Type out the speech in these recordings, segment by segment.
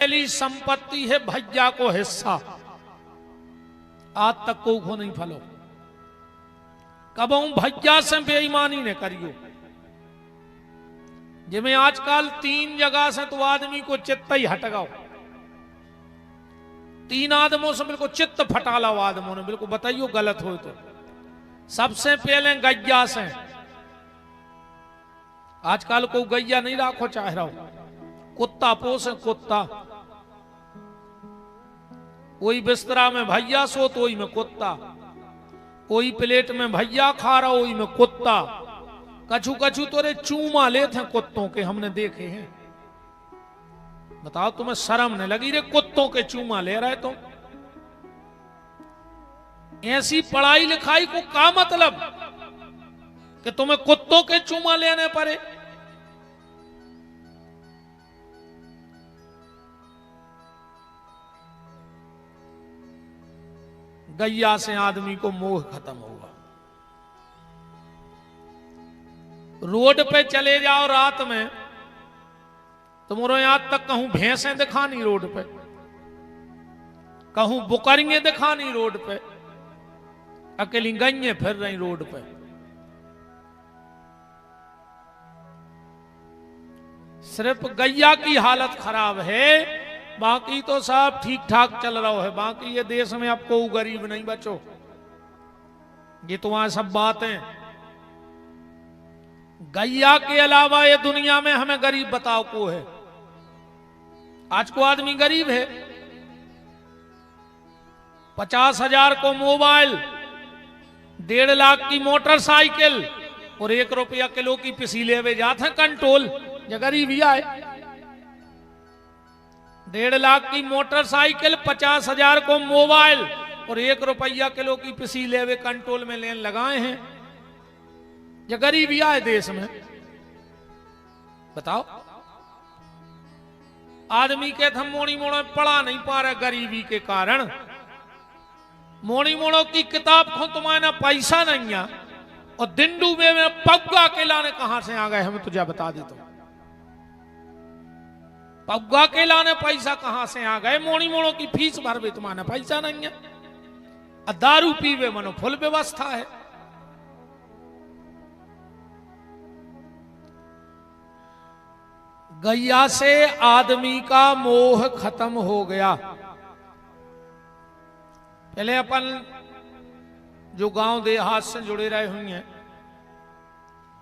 पहली संपत्ति है भैया को हिस्सा। आज तक को नहीं फलो कबों भैया से बेईमानी ने करियो। जिमें आजकल 3 जगह से तो आदमी को चित्त ही हट गओ। 3 आदमों से बिल्कुल चित्त फटा लो आदमों ने। बिल्कुल बताइयो गलत हो तो। सबसे पहले गैया से। आजकल को गैया नहीं राखो चाह रहा हो, कुत्ता पोसे कुत्ता। कोई बिस्तरा में भैया सो तो वही में कुत्ता, कोई प्लेट में भैया खा रहा वही में कुत्ता। कछु कछु तोरे चूमा लेते हैं कुत्तों के, हमने देखे हैं। बताओ तुम्हें शर्म नहीं लगी रे कुत्तों के चूमा ले रहे तुम? ऐसी पढ़ाई लिखाई को क्या मतलब कि तुम्हें कुत्तों के चूमा लेने पड़े? गैया से आदमी को मोह खत्म होगा। रोड पे चले जाओ रात में, तुम्हारे यहां तक कहूं भैंसें दिखानी रोड पे, कहूं बुकरियां दिखानी रोड पे, अकेली गैयें फिर रही रोड पे। सिर्फ गैया की हालत खराब है, बाकी तो सब ठीक ठाक चल रहा है। बाकी ये देश में अब कोई गरीब नहीं बचो। ये तुम्हारी सब बातें। गैया के अलावा ये दुनिया में हमें गरीब बताओ को है? आज को आदमी गरीब है। 50,000 को मोबाइल, 1.5 लाख की मोटरसाइकिल और 1 रुपया किलो की पिसी लेवे जाते हैं कंट्रोल। ये गरीबी आए। 1.5 लाख की मोटरसाइकिल, 50,000 को मोबाइल और 1 रुपया किलो की पिसी लेवे कंट्रोल में लेन लगाए हैं। ये गरीबी आए देश में। बताओ। आदमी के हम मोड़ी मोड़ो पढ़ा नहीं पा रहे गरीबी के कारण। मोड़ी मोड़ो की किताब खो तुम्हारा पैसा नहीं है, और दिंडू में पग्गा के लाने कहां से आ गए हमें तुझे बता देता हूं। पग्गा के लाने पैसा कहां से आ गए? मोड़ी मोड़ो की फीस भरवे तुम्हारा पैसा नहीं है। दारू पीवे मनो फुल व्यवस्था है। गैया से आदमी का मोह खत्म हो गया। पहले अपन जो गांव देहात से जुड़े रहे हुए हैं,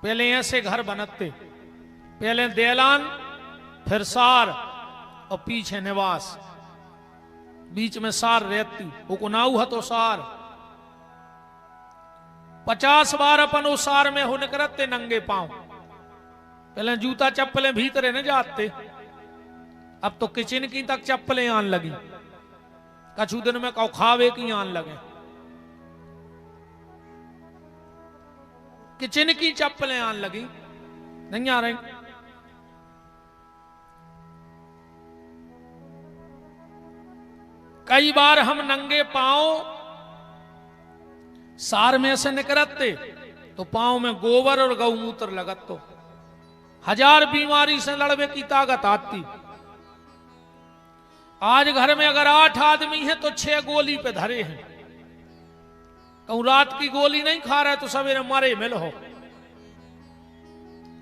पहले ऐसे घर बनते। पहले देलान, फिर सार और पीछे निवास, बीच में सार रहती। वो नाऊ है तो सार। 50 बार अपन उस सार में हो निकलते नंगे पांव। पहले जूता चप्पलें भीतरे न जाते, अब तो किचन की तक चप्पलें आन लगी। कछु दिन में कौ खावे की आन लगे। किचन की चप्पलें आन लगी, नहीं आ रही। कई बार हम नंगे पांव सार में से निकलते तो पांव में गोबर और गौमूत्र लगत तो 1000 बीमारी से लड़ने की ताकत आती। आज घर में अगर 8 आदमी हैं तो 6 गोली पे धरे हैं। कहूं रात की गोली नहीं खा रहे तो सवेरे मरे मिल हो।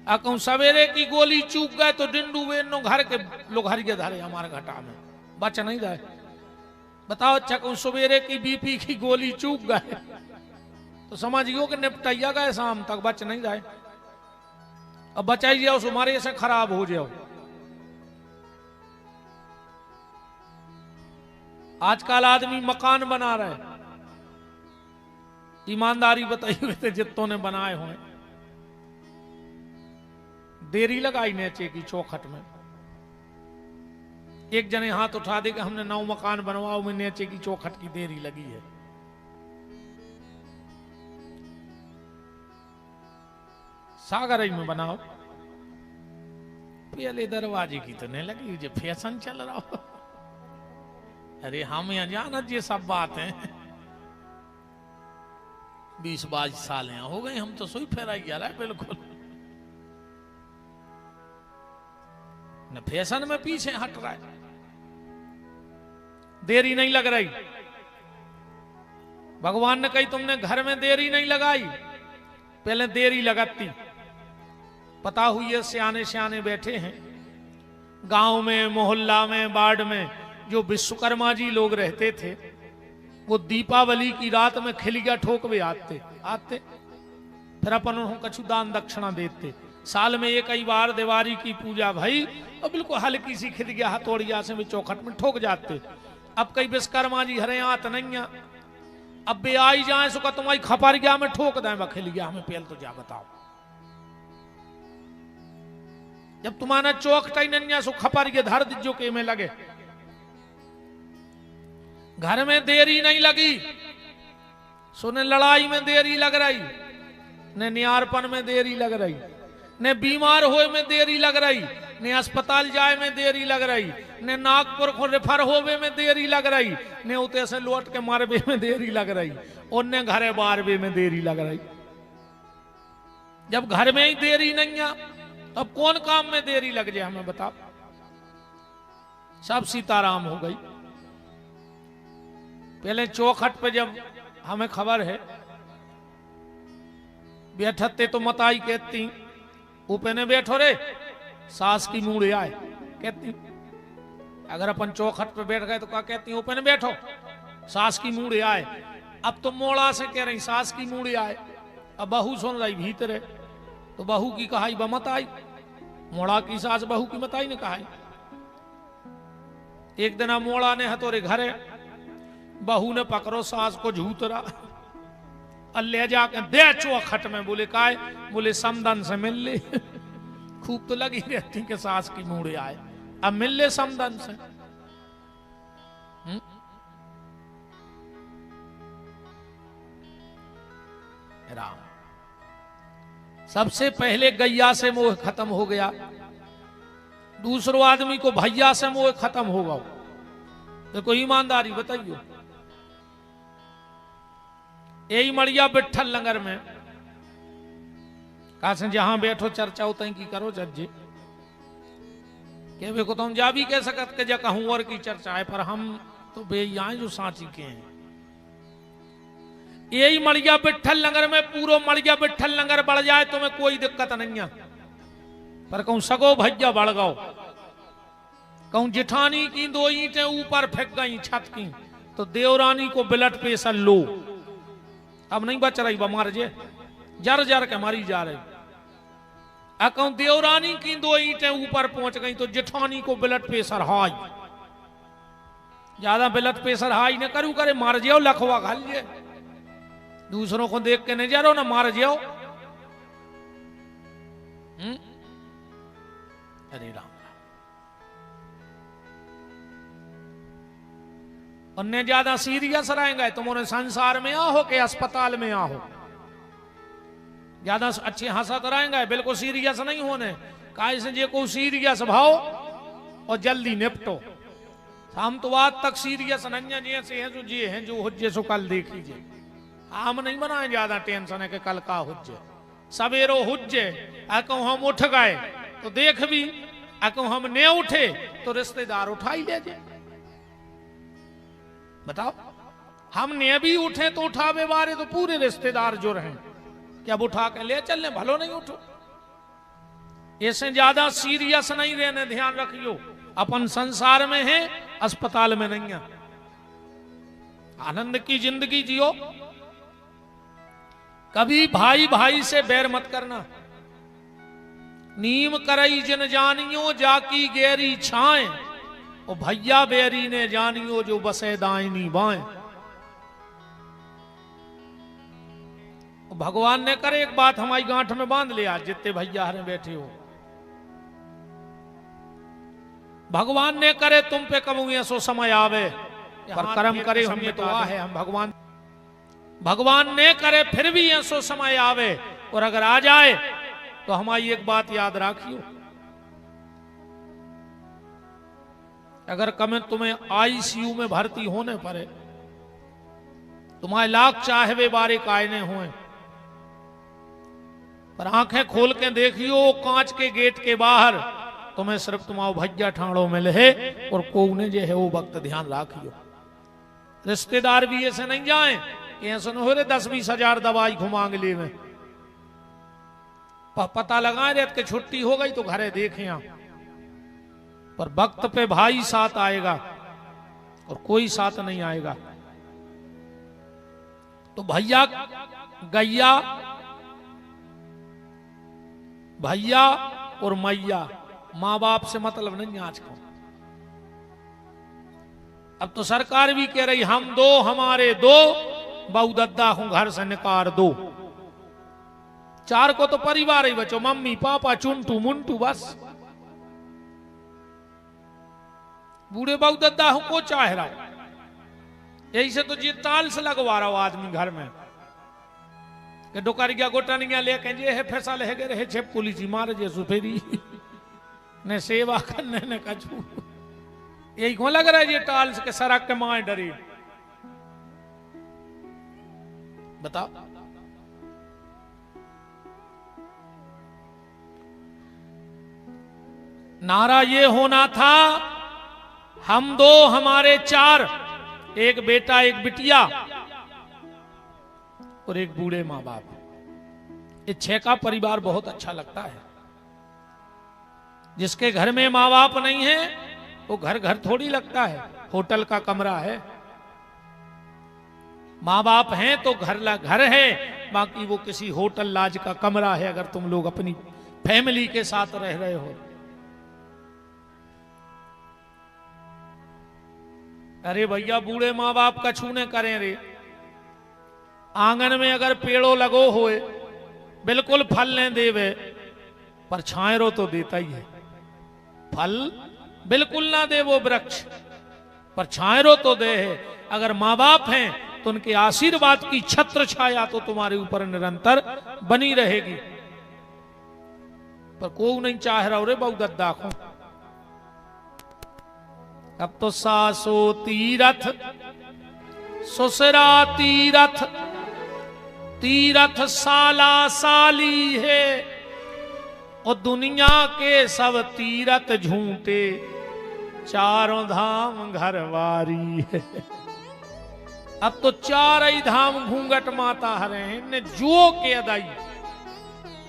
कहूं सवेरे की गोली चूक गए तो डिंडू बेनो घर के लोग हरिये धरे हमारे घटा में बच नहीं जाए। बताओ। अच्छा कहूं सवेरे की बीपी की गोली चूक गए तो समझियो कि निपटैया गए शाम तक बच नहीं जाए। अब बचाई जाओ तुम्हारे से खराब हो जाओ। आजकल आदमी मकान बना रहे, ईमानदारी बताई हुए थे जितों ने बनाए हुए, देरी लगाई नीचे की चौखट में। एक जने हाथ उठा दे कि हमने 9 मकान बनवाओ, में नीचे की चौखट की देरी लगी है। सागर में बनाओ, पहले दरवाजे की तो नहीं लगी, जो फैशन चल रहा हो। अरे हम यहाँ जाना ये सब बात है। 20-22 साल यहाँ हो गए, हम तो सोई फेरा जा रहा है बिल्कुल। न फैशन में पीछे हट रहा है। देरी नहीं लग रही। भगवान ने कही तुमने घर में देरी नहीं लगाई, पहले देरी लगाती। पता हुई है सियाने सियाने बैठे हैं गांव में, मोहल्ला में, वार्ड में, जो विश्वकर्मा जी लोग रहते थे, वो दीपावली की रात में खिलिया ठोकवे आते आते, फिर अपन उन्होंने कछु दान दक्षिणा देते। साल में एक ही बार दिवाली की पूजा भाई, और बिल्कुल हल्की सी खिलिया हथौड़िया से भी चौखट में ठोक जाते। अब कई विश्वकर्मा जी हरे आत नहीं, अब बे आई जाए सो तुम्हारी खपरिया में ठोक दें बखिलिया, हमें पहले तो जा बताओ। जब तुम्हारा चौखट ही नहीं सो खपरिया धर दीजो के में लगे। घर में देरी नहीं लगी, सुने लड़ाई में देरी लग रही, ने नियारपन में देरी लग रही, ने बीमार होए में देरी लग रही, ने अस्पताल जाए में देरी लग रही, ने नागपुर को रेफर होवे में देरी लग रही, ने उते से लौट के मारवे में देरी लग रही, और ने घरे बारवे में देरी लग रही। जब घर में ही देरी नहीं है तब कौन काम में देरी लग जाए हमें बताओ। सब सीताराम हो गई। पहले चौखट पे जब हमें खबर है बैठते तो मताई कहती ऊपर बैठो रे, सास की मूड़े आए कहती। अगर अपन चौखट पे बैठ गए तो क्या कहती ऊपर बैठो, सास की मूड़े आए। अब तो मोड़ा से कह रही सास की मूड़े आए। अब बहू सुन रही भीतर है, तो बहू की कहाई बमत आई, मोड़ा की सास बहू की मताई ने कहाई। एक दिन मोड़ा ने हथोरे घरे, बहू ने पकड़ो सास को झूतरा, ले जाके दे चौखट में। बोले काय? बोले समदन से मिल ले। खूब तो लगी रहती कि सास की मूड़े आए, अब मिल ले समदन से। राम सबसे पहले गैया से मोह खत्म हो गया, दूसरो आदमी को भैया से मोह खत्म होगा। देखो ईमानदारी बताइयो। यही मड़िया बिट्ठल लंगर में कहा से जहां बैठो चर्चा उतई की करो जज्जे के को तुम जा भी कह सकत के जा कहूं और की चर्चा है, पर हम तो बेईया जो सांची के हैं। यही मड़िया बिट्ठल लंगर में पूरा मड़िया बिट्ठल लंगर बढ़ जाए तुम्हें कोई दिक्कत नहीं है, पर कहूं सगो भैया बढ़ गओ। कहूं जिठानी की 2 ईंटें ऊपर फेंक गई छत की, तो देवरानी को ब्लड प्रेशर लो, अब नहीं बच रही, बमार जे जर जर के मारी जा रही। कहूं देवरानी की 2 ईंटें ऊपर पहुंच गई तो जेठानी को ब्लड प्रेशर हाई। ज्यादा ब्लड प्रेशर हाई न करू करे, मार जाओ लखवा घाल जे, दूसरों को देख के नहीं जा रहो ना मार जाओ। अरे राम, उन्हें ज्यादा सीरियस रहेंगे तुमने संसार में आओ के अस्पताल में आओ, ज्यादा अच्छे हंसत रहेंगे, बिल्कुल सीरियस नहीं होने। काहे से जे को सीरियस भाव और जल्दी निपटो। हम तो आज तक सीरियस नहीं जैसे हैं जो जे हैं जो हुज्जे सो कल देख लीजिए। हम नहीं बनाए ज्यादा टेंशन है कि कल का हुज्जे, सवेरो हुज्जे। कहूं हम उठ गए तो देख भी, कहूं हम ने उठे तो रिश्तेदार उठा ही ले जाए। बताओ, हमने भी उठे तो उठावे बारे तो पूरे रिश्तेदार जो रहे कि अब उठा के ले चलने, भलो नहीं उठो। ऐसे ज्यादा सीरियस नहीं रहने, ध्यान रखियो। अपन संसार में है, अस्पताल में नहीं है। आनंद की जिंदगी जियो। कभी भाई भाई से बैर मत करना। नीम करई जिन जानियो जाकी गेरी छाए, ओ भैया बेरी ने जानियो जो बसे दाइनी बाएं। भगवान ने करे एक बात हमारी गांठ में बांध लिया, जितने भैया हरे बैठे हो। भगवान ने करे तुम पे कबू ऐसो समय आवे, पर कर्म करे हम ये तो आ है। हम भगवान ने करे फिर भी ऐसो समय आवे, और अगर आ जाए तो हमारी एक बात याद रखियो। अगर कमें तुम्हें आईसीयू में भर्ती होने पड़े, तुम्हारे लाख चाहवे बारे कायने हुए, पर आंखें खोल के देखियो कांच के गेट के बाहर तुम्हें सिर्फ तुम्हारा भैया ठाणो मिले है, और को ने जो है वो वक्त ध्यान रखियो। रिश्तेदार भी ऐसे नहीं जाए कि ऐसा न हो रहे 10-20 हजार दवाई घुमांग ले में। पता लगा रहे कि छुट्टी हो गई तो घरे देखे यहाँ, पर वक्त पे भाई साथ आएगा और कोई साथ नहीं आएगा। तो भैया गैया, भैया और मैया, मां बाप से मतलब नहीं आज को। अब तो सरकार भी कह रही हम दो हमारे दो, बहू दद्दा को घर से निकाल दो। 4 को तो परिवार ही बचो, मम्मी पापा चुंटू मुंटू बस। बूढ़े बहू दद्दा को चाह रहा हूं, यही से तो जी ताल से लगवा रहा हो आदमी घर में कि डोकारिया गोटनिया लेके जे है फैसल है गे रहे छे पुलिस मार जे सुफेरी ने सेवा करने ने कछु। यही को लग रहा है ये टाल के सड़क के माए डरी। बताओ नारा ये होना था हम दो हमारे 4, एक बेटा एक बिटिया और एक बूढ़े मां बाप। ये 6 का परिवार बहुत अच्छा लगता है। जिसके घर में मां बाप नहीं है वो घर घर थोड़ी लगता है, होटल का कमरा है। मां बाप हैं तो घर है, बाकी वो किसी होटल लाज का कमरा है अगर तुम लोग अपनी फैमिली के साथ रह रहे हो। अरे भैया बूढ़े मां बाप का छूने करें रे। आंगन में अगर पेड़ो लगो होए बिल्कुल फल नहीं देवे, पर छायरो तो देता ही है। फल बिल्कुल ना दे वो वृक्ष, पर छायरो तो दे है। अगर मां बाप हैं तो उनके आशीर्वाद की छत्र छाया तो तुम्हारे ऊपर निरंतर बनी रहेगी। पर कोई नहीं चाह रहा रे बहु दद्दा को। अब तो सासो तीरथ ससुरा तीरथ, तीरथ साला साली है और दुनिया के सब तीरथ झूठे, चारों धाम घरवारी है। अब तो 4 ही धाम घूंघट माता हरे हैं जो के अदाई।